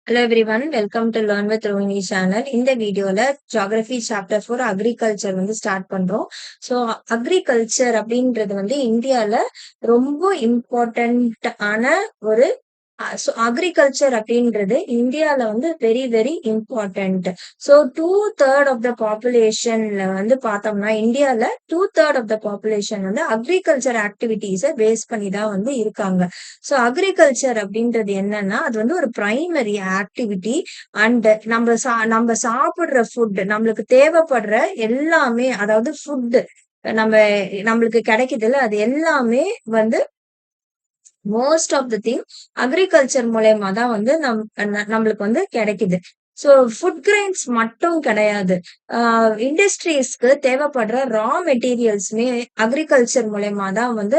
Hello everyone, welcome to Learn with Rohini channel. இந்த வீடியோல geography chapter 4 agriculture start பண்றோம். So agriculture அப்படின்றது இந்தியால ரொம்ப இம்பார்ட்டன்ட் ஆன ஒரு அக்ரிகல்ச்சர் அப்படின்றது இந்தியால very very important. So 2/3 of the பாப்புலேஷன்ல பார்த்தோம்னா இந்தியால 2/3 ஆஃப் த பாப்புலேஷன் அக்ரிகல்ச்சர் ஆக்டிவிட்டிஸை பேஸ் பண்ணி தான் இருக்காங்க. ஸோ அக்ரிகல்ச்சர் அப்படின்றது என்னன்னா அது ஒரு பிரைமரி ஆக்டிவிட்டி. அண்ட் நம்ம சாப்பிடுற ஃபுட், நம்மளுக்கு தேவைப்படுற எல்லாமே, அதாவது ஃபுட் நம்ம நம்மளுக்கு கிடைக்குதுல்ல, அது எல்லாமே most of the thing agriculture மூலயமா தான் நம்மளுக்கு கிடைக்குது. ஸோ ஃபுட் கிரெயின்ஸ் மட்டும் கிடையாது, இண்டஸ்ட்ரீஸ்க்கு தேவைப்படுற ரா மெட்டீரியல்ஸ்மே அக்ரிகல்ச்சர் மூலயமா தான்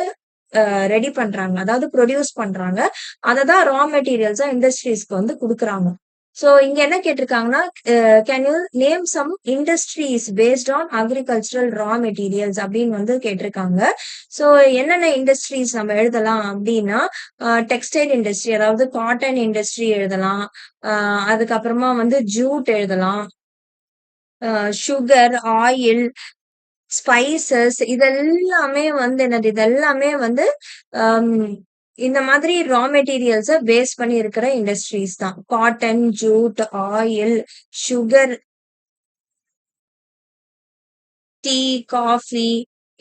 ரெடி பண்றாங்க, அதாவது ப்ரொடியூஸ் பண்றாங்க. அததான் ரா மெட்டீரியல்ஸா இண்டஸ்ட்ரீஸ்க்கு கொடுக்குறாங்க. சோ இங்க என்ன கேட்டிருக்காங்கன்னா, can you name some industries based on agricultural raw materials அப்படின்னு கேட்டிருக்காங்க. சோ என்னென்ன இண்டஸ்ட்ரீஸ் நம்ம எழுதலாம் அப்படின்னா, டெக்ஸ்டைல் இண்டஸ்ட்ரி, அதாவது காட்டன் இண்டஸ்ட்ரி எழுதலாம். அதுக்கப்புறமா ஜூட் எழுதலாம், சுகர், ஆயில், ஸ்பைசஸ், இதெல்லாமே என்னது, இதெல்லாமே இந்த மாதிரி ரா மெட்டீரியல்ஸ பேஸ் பண்ணி இருக்கிற இண்டஸ்ட்ரீஸ் தான். Cotton, jute, oil, sugar, tea, coffee,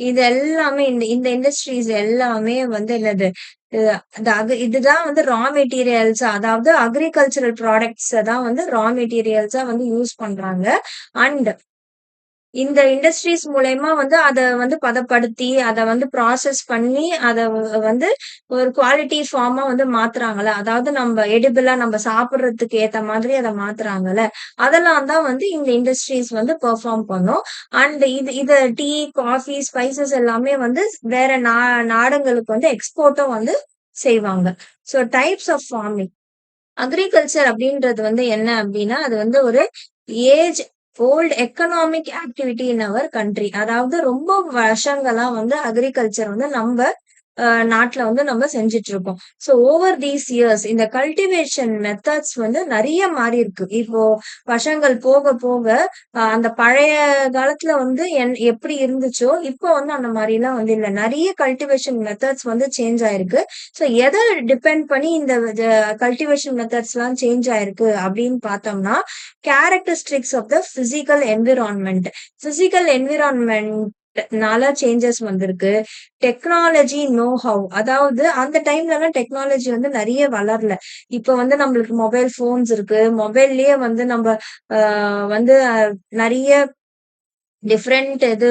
இது எல்லாமே இந்த இந்த இண்டஸ்ட்ரீஸ் எல்லாமே என்னது, இதுதான் ரா மெட்டீரியல்ஸ், அதாவது அக்ரிகல்ச்சரல் ப்ராடக்ட்ஸ் தான் ரா மெட்டீரியல்ஸா யூஸ் பண்றாங்க. அண்ட் இந்த இண்டஸ்ட்ரீஸ் மூலயமா அத பதப்படுத்தி, அத ப்ராசஸ் பண்ணி, அத ஒரு குவாலிட்டி ஃபார்மா மாத்துறாங்கல்ல, அதாவது நம்ம எடிபிளா நம்ம சாப்பிடுறதுக்கு ஏத்த மாதிரி அத மாத்துறாங்கல்ல, அதெல்லாம் தான் இந்த இண்டஸ்ட்ரீஸ் பெர்ஃபார்ம் பண்ணும். அண்ட் இத டீ, காஃபி, ஸ்பைசஸ் எல்லாமே வேற நாடுகளுக்கு எக்ஸ்போர்ட்டும் செய்வாங்க. So types of farming. Agriculture அப்படின்றது என்ன அப்படின்னா, அது ஒரு age old economic activity in our country. அதாவது ரொம்ப வருஷங்களா அக்ரிகல்ச்சர் நம்ம நாட்டுல நம்ம செஞ்சுட்டு இருக்கோம். ஸோ ஓவர் தீஸ் இயர்ஸ் இந்த கல்டிவேஷன் மெத்தட்ஸ் நிறைய மாறி இருக்கு. இப்போ வருஷங்கள் போக போக அந்த பழைய காலத்துல எப்படி இருந்துச்சோ இப்போ அந்த மாதிரி எல்லாம் இல்ல. நிறைய கல்டிவேஷன் மெத்தட்ஸ் சேஞ்ச் ஆயிருக்கு. ஸோ எதை டிபெண்ட் பண்ணி இந்த கல்டிவேஷன் மெத்தட்ஸ் எல்லாம் சேஞ்ச் ஆயிருக்கு அப்படின்னு பார்த்தோம்னா, characteristics of the physical environment. Physical environment நால சேஞ்சஸ் வந்திருக்கு. டெக்னாலஜி நோ ஹவ், அதாவது அந்த டைம்ல எல்லாம் டெக்னாலஜி நிறைய வளரல. இப்ப நம்மளுக்கு மொபைல் போன்ஸ் இருக்கு. மொபைல்லயே நம்ம நிறைய டிஃப்ரெண்ட் இது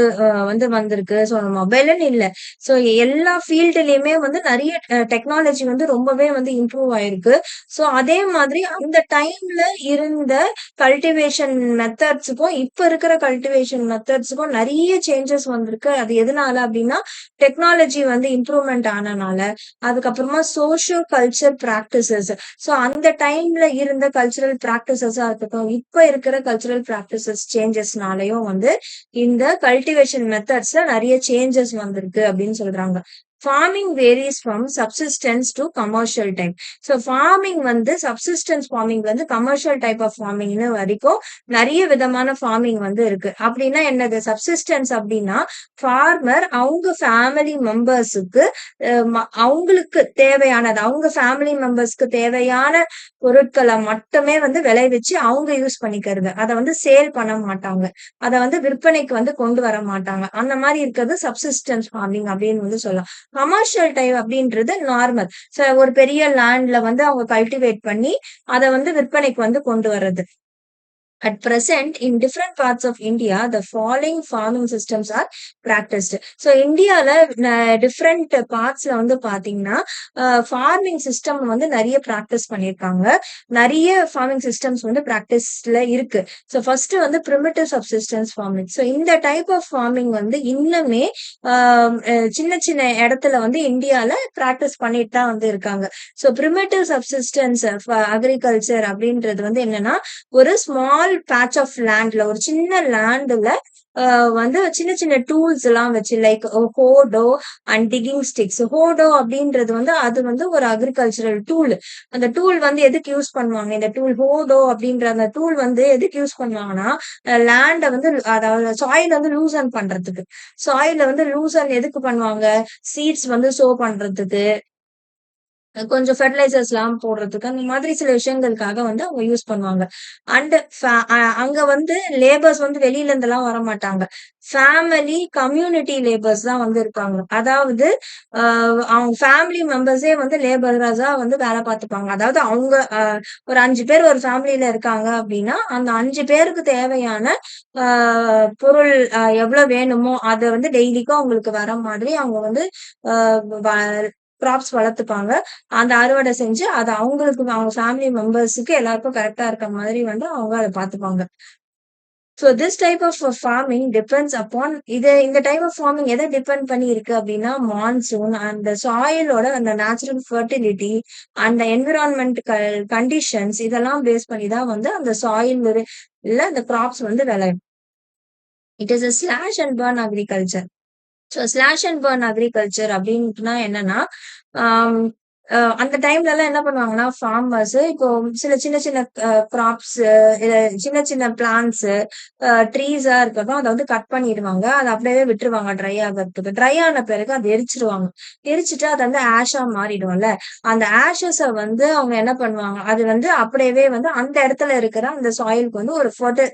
வந்திருக்கு. ஸோ மொபைல்னு இல்ல, ஸோ எல்லா ஃபீல்டுலயுமே நிறைய டெக்னாலஜி ரொம்பவே இம்ப்ரூவ் ஆயிருக்கு. ஸோ அதே மாதிரி அந்த டைம்ல இருந்த கல்டிவேஷன் மெத்தட்ஸுக்கும் இப்ப இருக்கிற கல்டிவேஷன் மெத்தட்ஸுக்கும் நிறைய சேஞ்சஸ் வந்திருக்கு. அது எதனால அப்படின்னா, டெக்னாலஜி இம்ப்ரூவ்மெண்ட் ஆனனால. அதுக்கப்புறமா சோஷியோ கல்ச்சர் பிராக்டிசஸ். ஸோ அந்த டைம்ல இருந்த கல்ச்சரல் பிராக்டிசஸா இருக்கட்டும், இப்ப இருக்கிற கல்ச்சரல் பிராக்டிசஸ் சேஞ்சஸ்னாலயும் இந்த கல்டிவேஷன் மெத்தட்ஸ்ல நிறைய சேஞ்சஸ் வந்திருக்கு அப்படின்னு சொல்றாங்க. Farming varies from subsistence to commercial type. So farming subsistence farming commercial type of ஃபார்மிங்னு வரைக்கும் நிறைய விதமான ஃபார்மிங் இருக்கு. அப்படின்னா என்னது சப்சிஸ்டன்ஸ் அப்படின்னா, ஃபார்மர் அவங்க ஃபேமிலி மெம்பர்ஸுக்கு அவங்களுக்கு தேவையானது, அவங்க ஃபேமிலி மெம்பர்ஸ்க்கு தேவையான பொருட்களை மட்டுமே விளைவிச்சு அவங்க யூஸ் பண்ணிக்கிறது. அதை சேல் பண்ண மாட்டாங்க, அதை விற்பனைக்கு கொண்டு வர மாட்டாங்க. அந்த மாதிரி இருக்கிறது சப்சிஸ்டன்ஸ் ஃபார்மிங் அப்படின்னு சொல்லலாம். கமர்ஷியல் டைப் அப்படின்றது நார்மல். ஒரு பெரிய லேண்ட்ல அவங்க கல்டிவேட் பண்ணி அதை விற்பனைக்கு கொண்டு வர்றது. At present, in different parts of India, the following farming systems are practiced. So, இந்தியால டிஃப்ரெண்ட் பார்ட்ஸ்ல பாத்தீங்கன்னா ஃபார்மிங் சிஸ்டம் நிறைய பிராக்டிஸ் பண்ணியிருக்காங்க. நிறைய ஃபார்மிங் சிஸ்டம்ஸ் பிராக்டிஸ்ல இருக்கு. So first primitive subsistence farming. So இந்த டைப் ஆஃப் ஃபார்மிங் இன்னுமே சின்ன சின்ன இடத்துல இந்தியால பிராக்டிஸ் பண்ணிட்டு தான் இருக்காங்க. ஸோ பிரிமிட்டிவ் சப்சிஸ்டன்ஸ் அக்ரிகல்ச்சர் அப்படின்றது என்னன்னா, ஒரு ஸ்மால் பேட்ச் ஆஃப் லேண்ட்ல, ஒரு சின்ன லேண்ட்ல வந்து சின்ன சின்ன டூல்ஸ் எல்லாம் வச்சு லைக் ஹோடோ அண்ட் டிகிங் ஸ்டிக்ஸ். ஹோடோ அப்படின்றது வந்து அது வந்து ஒரு அக்ரிகல்ச்சரல் டூல். அந்த டூல் வந்து எதுக்கு யூஸ் பண்ணுவாங்க? இந்த டூல் ஹோடோ அப்படின்ற அந்த டூல் வந்து எதுக்கு யூஸ் பண்ணுவாங்கன்னா, லேண்ட வந்து அதாவது சாயில வந்து லூசன் பண்றதுக்கு. சாயில வந்து லூசன் எதுக்கு பண்ணுவாங்க? சீட்ஸ் வந்து சோ பண்றதுக்கு, கொஞ்சம் ஃபெர்டிலைசர்ஸ்லாம் போடுறதுக்கு, அந்த மாதிரி சில விஷயங்களுக்காக வந்து அவங்க யூஸ் பண்ணுவாங்க. அண்ட் அங்க வந்து லேபர்ஸ் வந்து வெளியில இருந்தெல்லாம் வரமாட்டாங்க. ஃபேமிலி, கம்யூனிட்டி லேபர்ஸ் தான் வந்து இருப்பாங்க. அதாவது அ அவங்க ஃபேமிலி மெம்பர்ஸே வந்து லேபரர்ஸா வந்து வேலை பார்த்துப்பாங்க. அதாவது அவங்க ஒரு 5 பேர் ஒரு ஃபேமிலில இருக்காங்க அப்டின்னா, அந்த 5 பேருக்கு தேவையான அ பொருள் எவ்வளோ வேணுமோ, அத வந்து டெய்லிக்கும் அவங்களுக்கு வர மாதிரி அவங்க வந்து அ வ கிராப்ஸ் வளர்த்துப்பாங்க. அந்த அறுவடை செஞ்சு, அத அவங்களுக்கு அவங்க ஃபேமிலி மெம்பர்ஸுக்கு எல்லாருக்கும் கரெக்ட்டா இருக்க மாதிரி வந்து அவங்க அத பார்த்துப்பாங்க. So this type of farming depends upon இந்த டைப் ஆஃப் ஃபார்மிங் எத டிபெண்ட் பண்ணி இருக்கு அப்டின்னா, மான்சூன் அண்ட் சாயிலோட அந்த natural fertility and environment conditions இதெல்லாம் பேஸ் பண்ணி தான் வந்து அந்த சாயில் இல்ல அந்த கிராப்ஸ் வந்து விளையும். It is a slash and burn agriculture. So slash and burn agriculture அப்டின்ட்டுனா என்னன்னா, ஆம் அந்த டைம்லலாம் என்ன பண்ணுவாங்கன்னா, ஃபார்மர்ஸ் இப்போ சில சின்ன சின்ன கிராப்ஸ் இல்ல சின்ன சின்ன பிளான்ட்ஸ் ட்ரீஸா இருக்கட்டும், அத வந்து கட் பண்ணிடுவாங்க. அத அப்படியே விட்டுருவாங்க ட்ரை ஆகறதுக்கு. ட்ரை ஆன பிறகு அத எரிச்சுருவாங்க. எரிச்சுட்டு அது வந்து ஆஷா மாறிடும்ல. அந்த ஆஷஸ வந்து அவங்க என்ன பண்ணுவாங்க, அது வந்து அப்படியே வந்து அந்த இடத்துல இருக்கிற அந்த சாயிலுக்கு வந்து ஒரு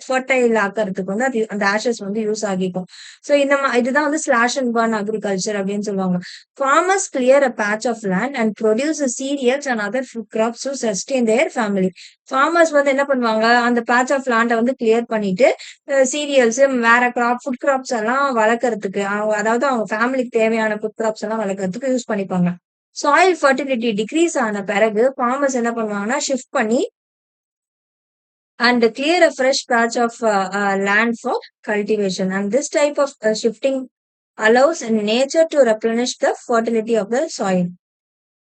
ஃபெர்டைல் ஆக்கறதுக்கு வந்து அது அந்த ஆஷஸ் வந்து யூஸ் ஆகிக்கும். சோ இதுதான் வந்து ஸ்லாஷ் அண்ட் பர்ன் அக்ரிகல்ச்சர் அப்படின்னு சொல்லுவாங்க. Farmers clear a patch of land and produce cereals and other food crops to sustain their family. Farmers வந்து என்ன பண்ணுவாங்க, அந்த பேட்ச் ஆஃப் லேண்ட வந்து கிளியர் பண்ணிட்டு, சீரியல்ஸ் வேற ஃபுட் கிராப்ஸ் எல்லாம் வளர்க்கறதுக்கு, அதாவது அவங்க ஃபேமிலிக்கு தேவையான ஃபுட் கிராப்ஸ் எல்லாம் வளர்க்கறதுக்கு யூஸ் பண்ணிப்பாங்க. சாயில் ஃபெர்டிலிட்டி டிக்ரீஸ் ஆன பிறகு ஃபார்மர்ஸ் என்ன பண்ணுவாங்கன்னா, ஷிஃப்ட் பண்ணி and clear a fresh patch of land for cultivation. And this type of shifting allows nature to replenish the fertility of the soil.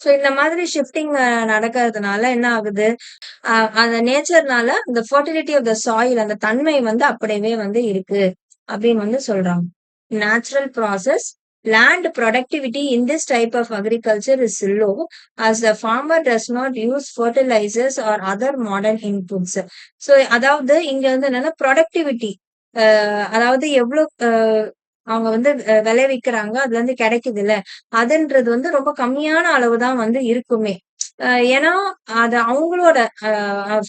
So இந்த மாதிரி ஷிஃப்டிங் நடக்கிறதுனால என்ன ஆகுது, அந்த நேச்சர்னால அந்த ஃபெர்டிலிட்டி ஆஃப் த சாயில் அந்த தன்மை வந்து அப்படியே வந்து இருக்கு அப்படின்னு வந்து சொல்றாங்க. Natural process. Land productivity in this type of agriculture is low as the farmer does not use fertilizers or other modern inputs. So அதாவது இங்க வந்து என்னன்னா ப்ரொடக்டிவிட்டி, அதாவது எவ்வளவு அவங்க வந்து விளைவிக்கிறாங்க, அதுல இருந்து கிடைக்குதுல்ல, அதுன்றது வந்து ரொம்ப கம்மியான அளவு தான் வந்து இருக்குமே. ஏன்னா, அது அவங்களோட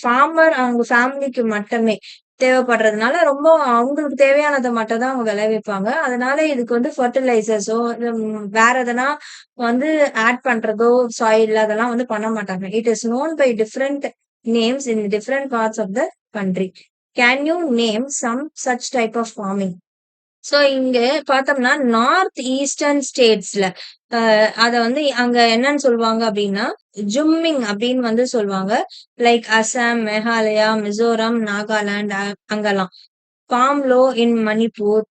ஃபார்மர் அவங்க ஃபேமிலிக்கு மட்டுமே தேவைப்படுறதுனால, ரொம்ப அவங்களுக்கு தேவையானத மட்டும் தான் அவங்க விளைவிப்பாங்க. அதனால இதுக்கு வந்து ஃபெர்டிலைசர்ஸோ, வேற எதனா வந்து ஆட் பண்றதோ சாயில்ல அதெல்லாம் வந்து பண்ண மாட்டாங்க. It is known by different names in different parts of the country. Can you name some such type of farming? So இங்க பார்த்தோம்னா, நார்த் ஈஸ்டர்ன் ஸ்டேட்ஸ்ல அத வந்து அங்க என்னன்னு சொல்லுவாங்க அப்டின்னா, ஜும்மிங் அப்டின்னு வந்து சொல்லுவாங்க. லைக் அசாம், மேகாலயா, மிசோரம், நாகாலாந்து அங்கலாம். Pamlou in Manipur,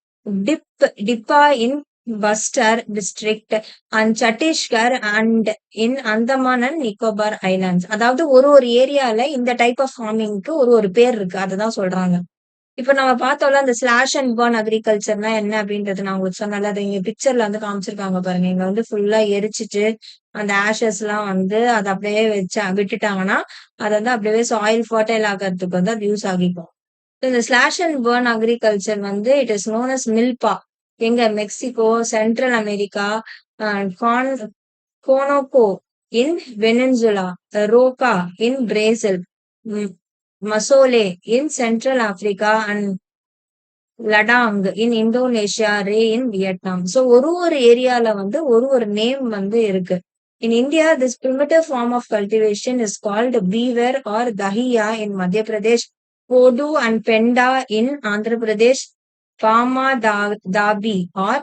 Dipa in Bastar district and Chhattisgarh and in Andaman and Nicobar islands. அதாவது ஒரு ஏரியால இந்த டைப் ஆஃப் ஃபார்மிங்க்கு ஒரு பேர் இருக்கு. அததான் சொல்றாங்க. இப்ப நம்ம பார்த்தோம்ல, அந்த ஸ்லாஷ் அண்ட் பர்ன் அக்ரிகல்ச்சர்னா என்ன அப்படின்றது நான் உங்களுக்கு சொன்னேன்ல. அத இங்க பிக்சர்ல வந்து காமிச்சிருக்காங்க பாருங்க. இங்க வந்து ஃபுல்லா எரிச்சுட்டு, அந்த ஆஷஸ்லாம் வந்து அத அப்படியே விட்டுட்டாங்கன்னா, அது வந்து அப்படியே சாயில் ஃபெர்டைல் ஆகறதுக்கு வந்து அது யூஸ் ஆகிக்கும். இந்த ஸ்லாஷ் அண்ட் பர்ன் அக்ரிகல்ச்சர் வந்து it is known as milpa. எங்க Mexico, Central America, uh con conuco in Venezuela, roca in Brazil, hmm masole in Central Africa and ladang in Indonesia, ray in Vietnam. So ஒரு ஏரியால வந்து ஒரு name வந்து இருக்கு. In India, this primitive form of cultivation is called beaver or dahiya in Madhya Pradesh, Kodu and Penda in Andhra Pradesh, Pama Dabi or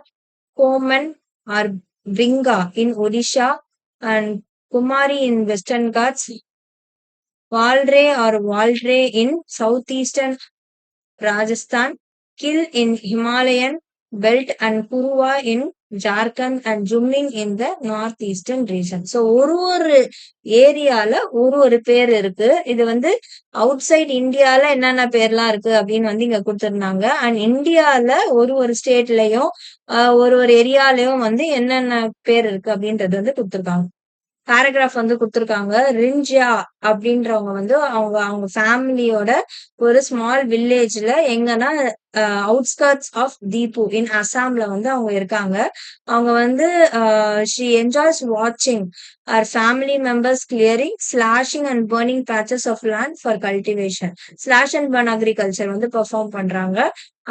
Koman or Bringa in Odisha, and Kumari in Western Ghats, Valre or Valdre in southeastern Rajasthan, Kil in Himalayan belt and Kurwa in Jharkhand and Jumling in the northeastern region. So ஒரு ஏரியால ஒரு பேர் இருக்கு. இது வந்து out side இந்தியால என்னென்ன பேர்லாம் இருக்கு அப்படின்னு வந்து இங்க குடுத்திருந்தாங்க. அண்ட் இந்தியால ஒரு ஸ்டேட்லயும் ஒரு ஏரியாலயும் வந்து என்னென்ன பேர் இருக்கு அப்படின்றது வந்து குடுத்திருக்காங்க. பேராகிராஃப் வந்து குடுத்திருக்காங்க. ரிஞ்சியா அப்படின்றவங்க வந்து அவங்க அவங்க ஃபேமிலியோட ஒரு ஸ்மால் வில்லேஜ்ல எங்கன்னா அவுட்ஸ்கர்ட்ஸ் ஆஃப் தீபு இன் அசாம்ல வந்து அவங்க இருக்காங்க. அவங்க வந்து ஷி என்ஜாய்ஸ் வாட்சிங் our family members clearing slashing and burning patches of land for cultivation. Slash and burn agriculture வந்து பெர்ஃபார்ம் பண்றாங்க.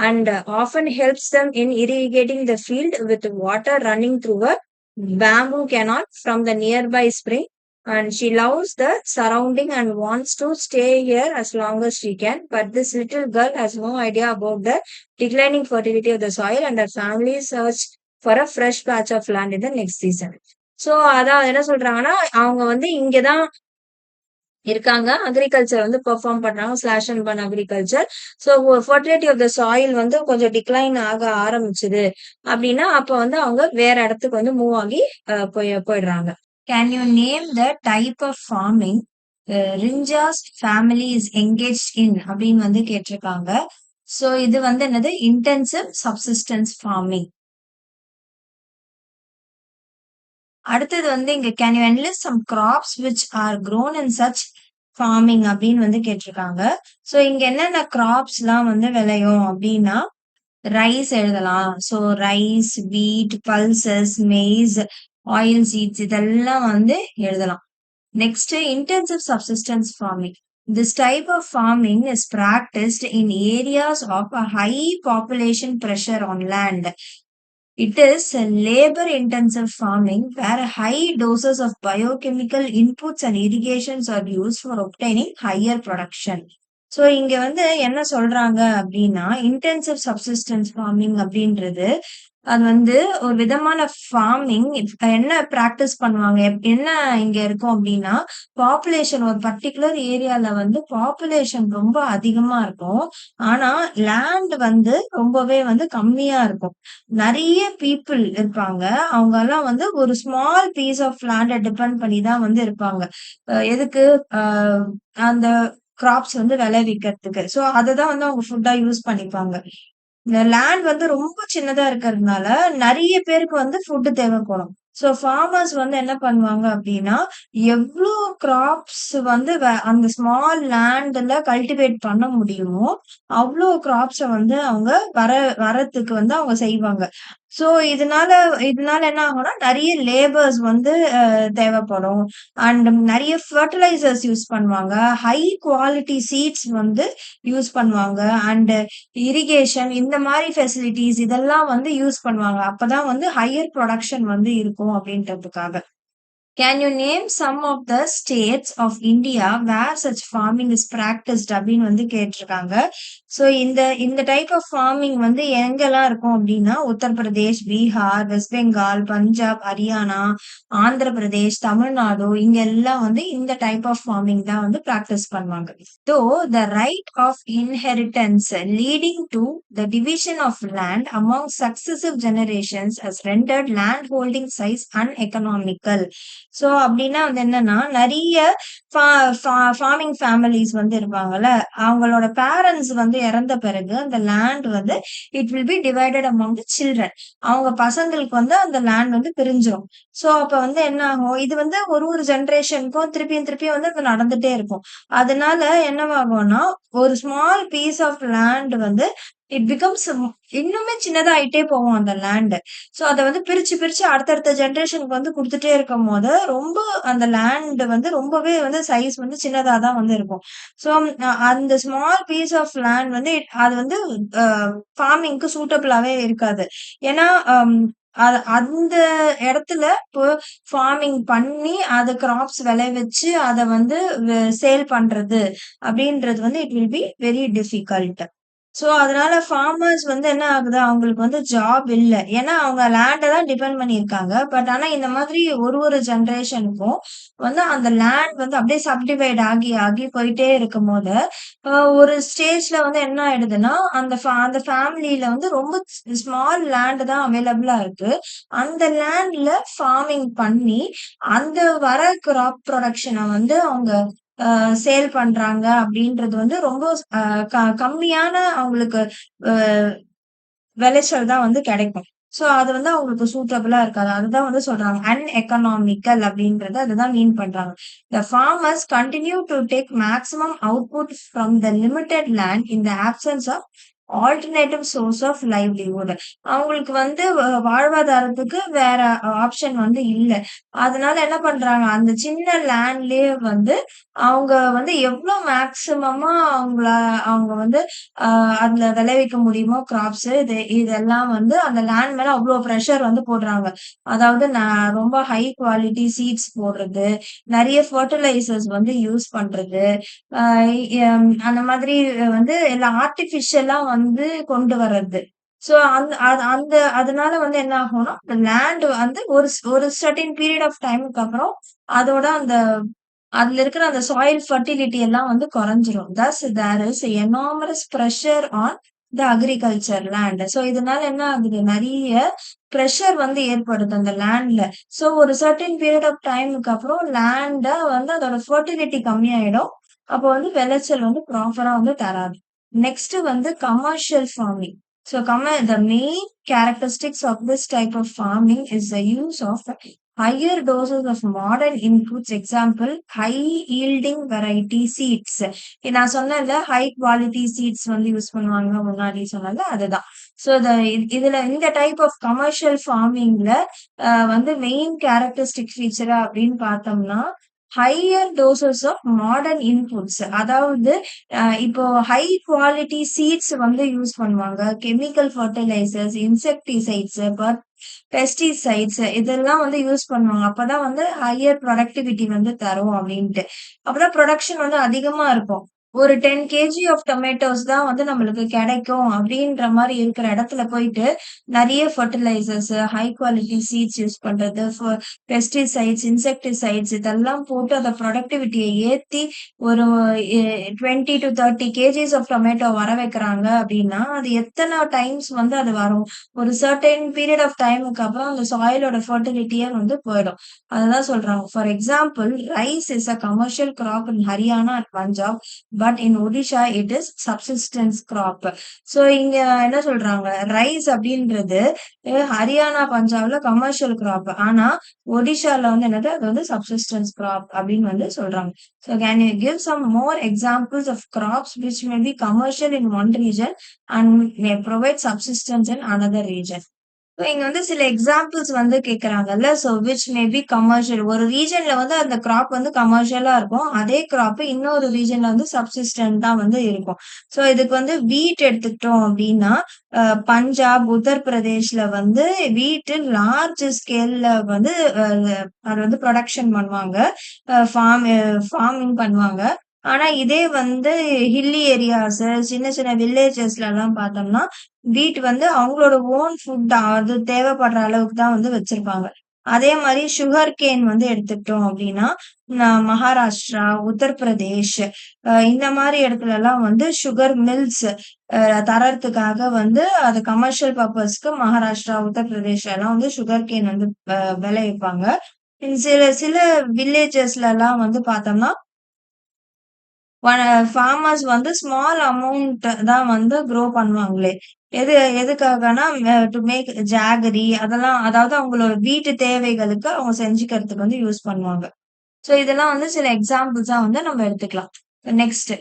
And often helps them in irrigating the field with water running through a bamboo canal from the nearby spring, and she loves the surrounding and wants to stay here as long as she can, but this little girl has no idea about the declining fertility of the soil and her family search for a fresh patch of land in the next season. So அதான் என்ன சொல்றாங்கன்னா அவங்க வந்து இங்கதான் இருக்காங்க. Agriculture வந்து perform பண்றாங்க. Slash and burn agriculture. So fertility of the soil வந்து கொஞ்சம் டிக்ளைன் ஆக ஆரம்பிச்சுது அப்படின்னா அப்ப வந்து அவங்க வேற இடத்துக்கு வந்து மூவ் ஆகி போயிடுறாங்க. Can you name the type of farming ரிஞ்சாஸ் ஃபேமிலி இஸ் என்கேஜ் இன் அப்படின்னு வந்து கேட்டிருக்காங்க. ஸோ இது வந்து என்னது இன்டென்சிவ் சப்சிஸ்டன்ஸ் ஃபார்மிங். அடுத்தது வந்து இங்க can you enlist some crops which are grown in such farming அப்படின்னு வந்து கேட்டிருக்காங்க. ஸோ இங்க என்னென்ன கிராப்ஸ் எல்லாம் வந்து விளையும் அப்படின்னா ரைஸ் எழுதலாம். So rice, wheat, pulses, maize, oil seeds இதெல்லாம் வந்து எழுதலாம். Next intensive subsistence farming. This type of farming is practiced in areas of a high population pressure on land. It is a labor-intensive farming where high doses of biochemical inputs and irrigations are used for obtaining higher production. So இங்க வந்து என்ன சொல்றாங்க அப்படின்னா intensive subsistence farming அப்படின்றது அது வந்து ஒரு விதமான ஃபார்மிங். என்ன பிராக்டிஸ் பண்ணுவாங்க என்ன இங்க இருக்கும் அப்படின்னா பாப்புலேஷன் ஒரு பர்டிகுலர் ஏரியால வந்து பாப்புலேஷன் ரொம்ப அதிகமா இருக்கும். ஆனா லேண்ட் வந்து ரொம்பவே வந்து கம்மியா இருக்கும். நிறைய பீப்புள் இருப்பாங்க. அவங்க எல்லாம் வந்து ஒரு ஸ்மால் பீஸ் ஆஃப் லேண்ட டிபெண்ட் பண்ணி தான் வந்து இருப்பாங்க. எதுக்கு அந்த கிராப்ஸ் வந்து விளைவிக்கிறதுக்கு. ஸோ அததான் வந்து அவங்க ஃபுட்டா யூஸ் பண்ணிப்பாங்க. இந்த லேண்ட் வந்து ரொம்ப சின்னதா இருக்கிறதுனால நிறைய பேருக்கு வந்து ஃபுட் தேவைப்படும். ஸோ ஃபார்மர்ஸ் வந்து என்ன பண்ணுவாங்க அப்படின்னா எவ்வளோ கிராப்ஸ் வந்து அந்த ஸ்மால் லேண்ட்ல கல்டிவேட் பண்ண முடியுமோ அவ்வளோ கிராப்ஸை வந்து அவங்க வரத்துக்கு வந்து அவங்க செய்வாங்க. ஸோ இதனால இதனால என்ன ஆகும்னா நிறைய லேபர்ஸ் வந்து தேவைப்படும். அண்ட் நிறைய ஃபர்டிலைசர்ஸ் யூஸ் பண்ணுவாங்க. ஹை குவாலிட்டி சீட்ஸ் வந்து யூஸ் பண்ணுவாங்க. அண்ட் இரிகேஷன் இந்த மாதிரி ஃபெசிலிட்டிஸ் இதெல்லாம் வந்து யூஸ் பண்ணுவாங்க. அப்பதான் வந்து ஹையர் ப்ரொடக்ஷன் வந்து இருக்கும் அப்படின்றதுக்காக. Can you name some of the states of India where such farming is practised அப்படின்னு வந்து கேட்டிருக்காங்க. ஸோ இந்த டைப் ஆஃப் ஃபார்மிங் வந்து எங்கெல்லாம் இருக்கும் அப்படின்னா உத்தரப்பிரதேஷ், பீகார், வெஸ்ட் பெங்கால், பஞ்சாப், ஹரியானா, ஆந்திர பிரதேஷ், தமிழ்நாடு இங்க எல்லாம் வந்து இந்த டைப் ஆஃப் ஃபார்மிங் தான் வந்து பிராக்டிஸ் பண்ணுவாங்க. Though the right of inheritance leading to the division of land among successive generations has rendered land holding size uneconomical. So அப்படின்னா வந்து என்னன்னா நிறைய ஃபார்மிங் ஃபேமிலிஸ் வந்து இருப்பாங்கல்ல அவங்களோட பேரண்ட்ஸ் வந்து இறந்த பிறகு அந்த லேண்ட் வந்து it will be divided among the children. அவங்க பசங்களுக்கு வந்து அந்த லேண்ட் வந்து பிரிஞ்சிடும். ஸோ அப்ப வந்து என்ன ஆகும் இது வந்து ஒரு ஜெனரேஷனுக்கும் திருப்பியும் வந்து அது நடந்துட்டே இருக்கும். அதனால என்னவாகும்னா ஒரு ஸ்மால் பீஸ் ஆஃப் லேண்ட் வந்து இட் பிகம்ஸ் இன்னுமே சின்னதாயிட்டே போகும் அந்த லேண்ட். ஸோ அதை வந்து பிரிச்சு அடுத்தடுத்த ஜெனரேஷனுக்கு வந்து கொடுத்துட்டே இருக்கும் போது ரொம்ப அந்த லேண்ட் வந்து ரொம்பவே வந்து சைஸ் வந்து சின்னதா தான் வந்து இருக்கும். ஸோ அந்த ஸ்மால் பீஸ் ஆஃப் லேண்ட் வந்து அது வந்து ஃபார்மிங்க்கு சூட்டபிளாவே இருக்காது. ஏன்னா அந்த இடத்துல இப்போ ஃபார்மிங் பண்ணி அதை கிராப்ஸ் விளைவிச்சு அதை வந்து சேல் பண்றது அப்படின்றது வந்து it will be very difficult. So, அதனால ஃபார்மர்ஸ் வந்து என்ன ஆகுது, அவங்களுக்கு வந்து ஜாப் இல்ல. ஏன்னா, அவங்க லேண்ட தான் டிபெண்ட் பண்ணியிருக்காங்க. பட் ஆனா இந்த மாதிரி ஒரு ஜெனரேஷனுக்கும் வந்து அந்த லேண்ட் வந்து அப்படியே சப்டிவைட் ஆகி, ஆகி போயிட்டே இருக்கும்போது, அ ஒரு ஸ்டேஜ்ல வந்து என்ன ஆயிடுதுன்னா, அந்த ஃபேமிலில வந்து ரொம்ப ஸ்மால் லேண்ட் தான் அவைலபிளா இருக்கு. அந்த லேண்ட்ல ஃபார்மிங் பண்ணி, அந்த வர கிராப் புரொடக்ஷன வந்து அவங்க சேல் பண்றாங்க அப்படின்றது வந்து ரொம்ப அ கம்மியான அவங்களுக்கு அ விளைச்சல் தான் வந்து கிடைக்கும். சோ, அது வந்து அவங்களுக்கு சூட்டபிளா இருக்காது. அதுதான் வந்து சொல்றாங்க. அன்எக்கனாமிக்கல் அப்படின்றத அதுதான் மீன் பண்றாங்க. The farmers continue to take maximum output from the limited land in the absence of alternative source of livelihood. அவங்களுக்கு வந்து வாழ்வாதாரத்துக்கு வேற ஆப்ஷன் வந்து இல்ல. அதனால என்ன பண்றாங்க, அந்த சின்ன லேண்ட்லயே வந்து அவங்க வந்து எவ்ளோ மேக்ஸிமமா அவங்க வந்து அ அதுல விளைவிக்க முடியுமோ கிராப்ஸ் இதெல்லாம் வந்து அந்த லேண்ட் மேல அவ்ளோ பிரஷர் வந்து போடுறாங்க. அதாவது ரொம்ப ஹை குவாலிட்டி சீட்ஸ் போடுறது, நெறைய ஃபெர்டிலைசர்ஸ் வந்து யூஸ் பண்றது, அ அந்த மாதிரி வந்து எல்லாம் ஆர்டிஃபிஷியலா வந்து கொண்டு வர்றது. சோ அதனால வந்து என்ன ஆகும்னா, அந்த லேண்ட் வந்து ஒரு சர்டைன் பீரியட் ஆஃப் டைம்க்கு அப்புறம் அதோட அதுல இருக்கிற அந்த சாயில் ஃபெர்டிலிட்டி எல்லாம் வந்து குறைஞ்சிரும். Thus there is enormous pressure on the agriculture land. So இதனால என்ன ஆகுது, நெறைய பிரஷர் வந்து ஏற்படுது அந்த லேண்ட்ல. சோ ஒரு சர்டைன் பீரியட் ஆஃப் டைம்க்கு அப்புறம் லேண்ட வந்து அதோட ஃபெர்டிலிட்டி கம்மியாயிடும். அப்போ வந்து விளைச்சல் வந்து ப்ராப்பரா வந்து தராது. நெக்ஸ்ட் வந்து commercial farming. So the main characteristics of this type of farming is the use of higher doses of modern inputs. Example, high yielding variety seeds. நான் சொன்னேன்ல ஹை குவாலிட்டி சீட்ஸ் வந்து யூஸ் பண்ணுவாங்க முன்னாடி சொன்னது அதுதான். ஸோ இதுல இந்த டைப் ஆஃப் கமர்ஷியல் ஃபார்மிங்ல வந்து மெயின் கேரக்டரிஸ்டிக் ஃபீச்சரா அப்படின்னு பார்த்தோம்னா higher doses of modern inputs. அதாவது இப்போ ஹை குவாலிட்டி சீட்ஸ் வந்து யூஸ் பண்ணுவாங்க. கெமிக்கல் ஃபெர்டிலைசர்ஸ், இன்செக்டிசைட்ஸ், பெஸ்டிசைட்ஸ் இதெல்லாம் வந்து யூஸ் பண்ணுவாங்க. அப்பதான் வந்து ஹையர் ப்ரொடக்டிவிட்டி வந்து தரும் அப்டின்ட்டு. அப்பதான் புரொடக்ஷன் வந்து அதிகமா இருக்கும். ஒரு 10 கேஜி ஆஃப் டொமேட்டோஸ் தான் வந்து நம்மளுக்கு கிடைக்கும் அப்டின்ற மாரி இருக்கிற இடத்துல போயிட்டு, நெறைய fertilisers, high quality seeds use பண்றது, பெஸ்டிசைட்ஸ், இன்செக்டிசைட்ஸ் இதெல்லாம் போட்டு அத புரொடக்டிவிட்டிய ஏத்தி ஒரு 20 டூ 30 கேஜிஸ் ஆஃப் டொமேட்டோ வர வைக்கிறாங்க அப்டின்னா, அது எத்தன டைம்ஸ் வந்து அது வரும்? ஒரு சர்டைன் பீரியட் ஆஃப் டைமுக்கு அப்புறம் அந்த சாயிலோட ஃபெர்டிலிட்டியே வந்து போயிடும். அததான் சொல்றாங்க. For example, rice is a commercial crop in Haryana and Punjab. But in Odisha it is subsistence crop. So இங்க என்ன சொல்றாங்க, ரைஸ் அப்படின்றது ஹரியானா, பஞ்சாப்ல கமர்ஷியல் கிராப். ஆனா ஒடிஷால வந்து என்னது, அது வந்து சப்சிஸ்டன்ஸ் கிராப் அப்படின்னு வந்து சொல்றாங்க. So can you give some more examples of crops which may be commercial in one region and may provide subsistence in another region? So இங்க வந்து சில எக்ஸாம்பிள்ஸ் வந்து கேட்கறாங்கல்ல. So which may be commercial. ஒரு ரீஜன்ல வந்து அந்த கிராப் வந்து கமர்ஷியலா இருக்கும். அதே கிராப் இன்னொரு ரீஜன்ல வந்து சப்சிஸ்டன்ட்டா வந்து இருக்கும். சோ இதுக்கு வந்து வீட் எடுத்துக்கிட்டோம் அப்டின்னா, பஞ்சாப், உத்தரப்பிரதேஷ்ல வந்து வீட் லார்ஜ் ஸ்கேல்ல வந்து அ அது வந்து புரொடக்ஷன் பண்ணுவாங்க. அ ஃபார்ம் ஃபார்மிங் பண்ணுவாங்க. ஆனா இதே வந்து ஹில்லி ஏரியாஸ், சின்ன சின்ன வில்லேஜஸ்லலாம் பார்த்தோம்னா, வீட் வந்து அவங்களோட ஓன் ஃபுட் அது தேவைப்படுற அளவுக்கு தான் வந்து வச்சிருப்பாங்க. அதே மாரி சுகர் கேன் வந்து எடுத்துக்கிட்டோம் அப்டின்னா, மகாராஷ்டிரா, உத்தரப்பிரதேஷ் இந்த மாரி இடத்துலலாம் வந்து சுகர் மில்ஸ் அ தர்றதுக்காக வந்து அது கமர்ஷியல் பர்ப்பஸ்க்கு மகாராஷ்டிரா, உத்தரப்பிரதேஷ்லலாம் வந்து சுகர் கேன் வந்து விளைவிப்பாங்க. சில சில வில்லேஜஸ்லலாம் வந்து பார்த்தோம்னா வ ஃபார்மர்ஸ் வந்து ஸ்மால் அமௌண்ட் தான் வந்து குரோ பண்ணுவாங்களே. எதுக்காகன்னா, டூ மேக் ஜாகரி அதெல்லாம் அதாவது அவங்களோட வீட்டு தேவைகளுக்கு அவங்க செஞ்சுக்கிறதுக்கு வந்து யூஸ் பண்ணுவாங்க. சோ இதெல்லாம் வந்து சில எக்ஸாம்பிள்ஸா வந்து நம்ம எடுத்துக்கலாம். நெக்ஸ்ட்.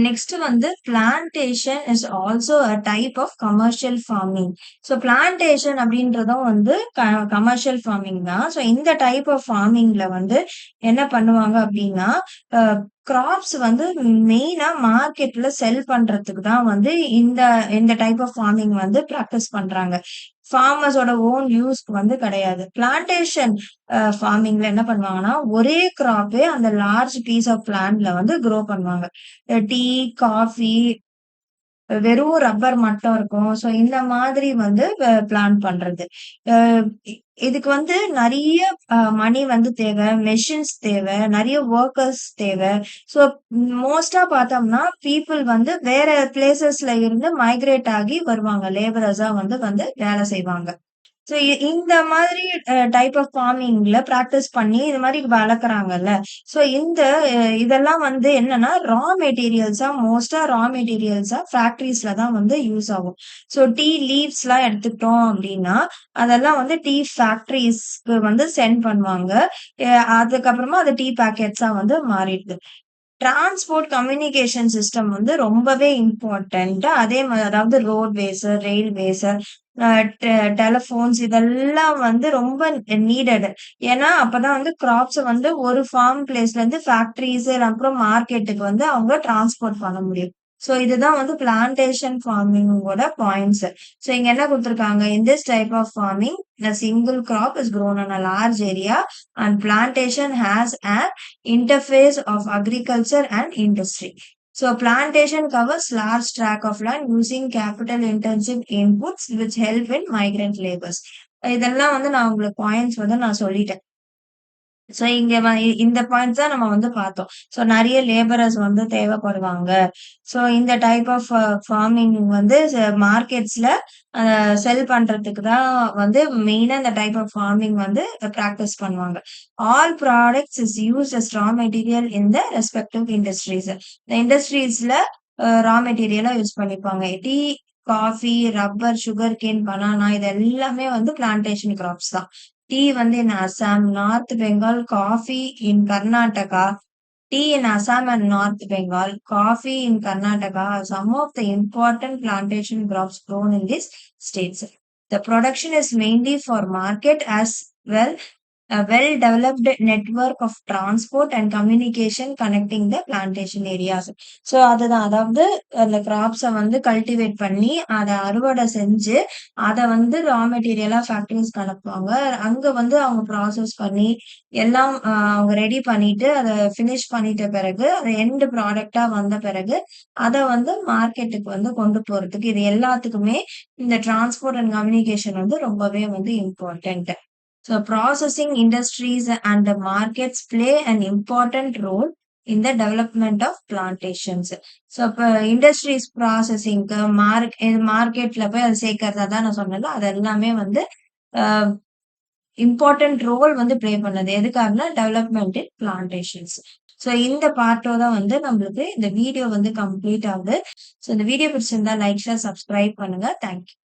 நெக்ஸ்ட் வந்து plantation is also a type of commercial farming. Plantation அப்படின்றதும் வந்து கமர்ஷியல் ஃபார்மிங் தான். இந்த டைப் ஆஃப் ஃபார்மிங்ல வந்து என்ன பண்ணுவாங்க அப்படின்னா, கிராப்ஸ் வந்து மெயினா மார்க்கெட்ல செல் பண்றதுக்கு தான் வந்து இந்த இந்த டைப் ஆஃப் ஃபார்மிங் வந்து பிராக்டிஸ் பண்றாங்க. ஃபார்மர்ஸோட ஓன் யூஸ்க்கு வந்து கிடையாது. பிளான்டேஷன் ஃபார்மிங்ல என்ன பண்ணுவாங்கன்னா, ஒரே கிராப்பே அந்த லார்ஜ் பீஸ் ஆஃப் லேண்ட்ல வந்து குரோ பண்ணுவாங்க. டீ, காஃபி வெறும் ரப்பர் மட்டும் இருக்கும். ஸோ இந்த மாதிரி வந்து பிளான் பண்றது. அ இ இதுக்கு வந்து நெறைய மணி வந்து தேவை, மெஷின்ஸ் தேவை, நெறைய வொர்க்கர்ஸ் தேவை. ஸோ மோஸ்ட்டா பார்த்தோம்னா, பீப்பிள் வந்து வேற பிளேஸஸ்ல இருந்து மைக்ரேட் ஆகி வருவாங்க. லேபரர்ஸா வந்து வந்து வேலை செய்வாங்க. ஸோ இந்த மாதிரி டைப் ஆஃப் ஃபார்மிங்ல பிராக்டிஸ் பண்ணி இது மாரி வளர்க்குறாங்கல்ல. ஸோ இதெல்லாம் வந்து என்னன்னா, ரா மெட்டீரியல்ஸா ஃபேக்டரிஸ்ல தான் வந்து யூஸ் ஆகும். ஸோ டீ லீவ்ஸ்லாம் எடுத்துக்கிட்டோம் அப்டின்னா, அதெல்லாம் வந்து டீ ஃபேக்டரிஸ்க்கு வந்து சென்ட் பண்ணுவாங்க. எ அதுக்கப்புறமா அது டீ பாக்கெட்ஸா வந்து மாறிடுது. டிரான்ஸ்போர்ட் கம்யூனிகேஷன் சிஸ்டம் வந்து ரொம்பவே இம்பார்ட்டன்ட். அதே அதாவது ரோட்வேஸ், ரயில்வேஸ், அ டெ டெலிஃபோன்ஸ் இதெல்லாம் வந்து ரொம்ப நீடட். ஏன்னா, அப்பதான் வந்து கிராப்ஸ வந்து ஒரு ஃபார்ம் பிளேஸ்ல இருந்து ஃபேக்டரிஸ் அப்புறம் மார்க்கெட்டுக்கு வந்து அவங்க டிரான்ஸ்போர்ட் பண்ண முடியும். ஸோ இதுதான் வந்து பிளான்டேஷன் ஃபார்மிங்கோட பாயிண்ட்ஸ். ஸோ இங்க என்ன குடுத்துருக்காங்க? In this type of farming, a single crop is grown on a large area and plantation has an interface of agriculture and industry. So plantation covers large tract of land using capital intensive inputs which help in migrant labors. இதெல்லாம் வந்து நான் உங்களுக்கு points வந்து நான் சொல்லிட்டேன். So இங்க இந்த points தான் நம்ம வந்து பார்த்தோம். சோ நெறைய லேபரர்ஸ் வந்து தேவைப்படுவாங்க. சோ இந்த டைப் ஆஃப் ஃபார்மிங் வந்து மார்க்கெட்ஸ்ல அ செல் பண்றதுக்கு தான் வந்து மெயினா இந்த டைப் ஆஃப் ஃபார்மிங் வந்து பிராக்டிஸ் பண்ணுவாங்க. All products is used as raw material in the respective industries. இந்த இண்டஸ்ட்ரீஸ்ல ரா மெட்டீரியலா யூஸ் பண்ணிப்பாங்க. Tea, coffee, rubber, sugar cane, banana இது எல்லாமே வந்து பிளான்டேஷன் கிராப்ஸ் தான். Tea வந்து in Assam, North Bengal, coffee in Karnataka. Tea in Assam and North Bengal, coffee in Karnataka are some of the important plantation crops grown in these states. The production is mainly for market as well a well-developed network of transport and communication connecting the plantation areas. So அதுதான். அதாவது அந்த கிராப்ஸ வந்து cultivate பண்ணி, அத அறுவடை செஞ்சு, அத வந்து ரா மெட்டீரியலா ஃபேக்டரிஸ்க்கு அனுப்புவாங்க. அங்க வந்து அவங்க ப்ராசஸ் பண்ணி, எல்லாம் அவங்க ரெடி பண்ணிட்டு, அத ஃபினிஷ் பண்ணிட்ட பிறகு, அது எண்ட் ப்ராடக்ட்டா வந்த பிறகு, அத வந்து மார்க்கெட்டுக்கு வந்து கொண்டு போறதுக்கு, இது எல்லாத்துக்குமே இந்த டிரான்ஸ்போர்ட் அண்ட் கம்யூனிகேஷன் வந்து ரொம்பவே வந்து important. So processing industries and the markets play an important role in the development of plantations. So இப்ப இண்டஸ்ட்ரீஸ் ப்ராசஸிங்க்கு மார்க்கெட்ல போய் அத சேர்க்கறதா தான் நான் சொன்னேன்ல. அது எல்லாமே வந்து அ இம்பார்ட்டன்ட் ரோல் வந்து ப்ளே பண்ணுது. எதுக்காகன்னா டெவலப்மெண்ட் இன் பிளான்டேஷன்ஸ். ஸோ இந்த பார்ட்டோட வந்து நம்மளுக்கு இந்த வீடியோ வந்து கம்ப்ளீட் ஆகுது. ஸோ இந்த வீடியோ பிடிச்சிருந்தா லைக், ஷேர், சப்ஸ்கிரைப் பண்ணுங்க. Thank you.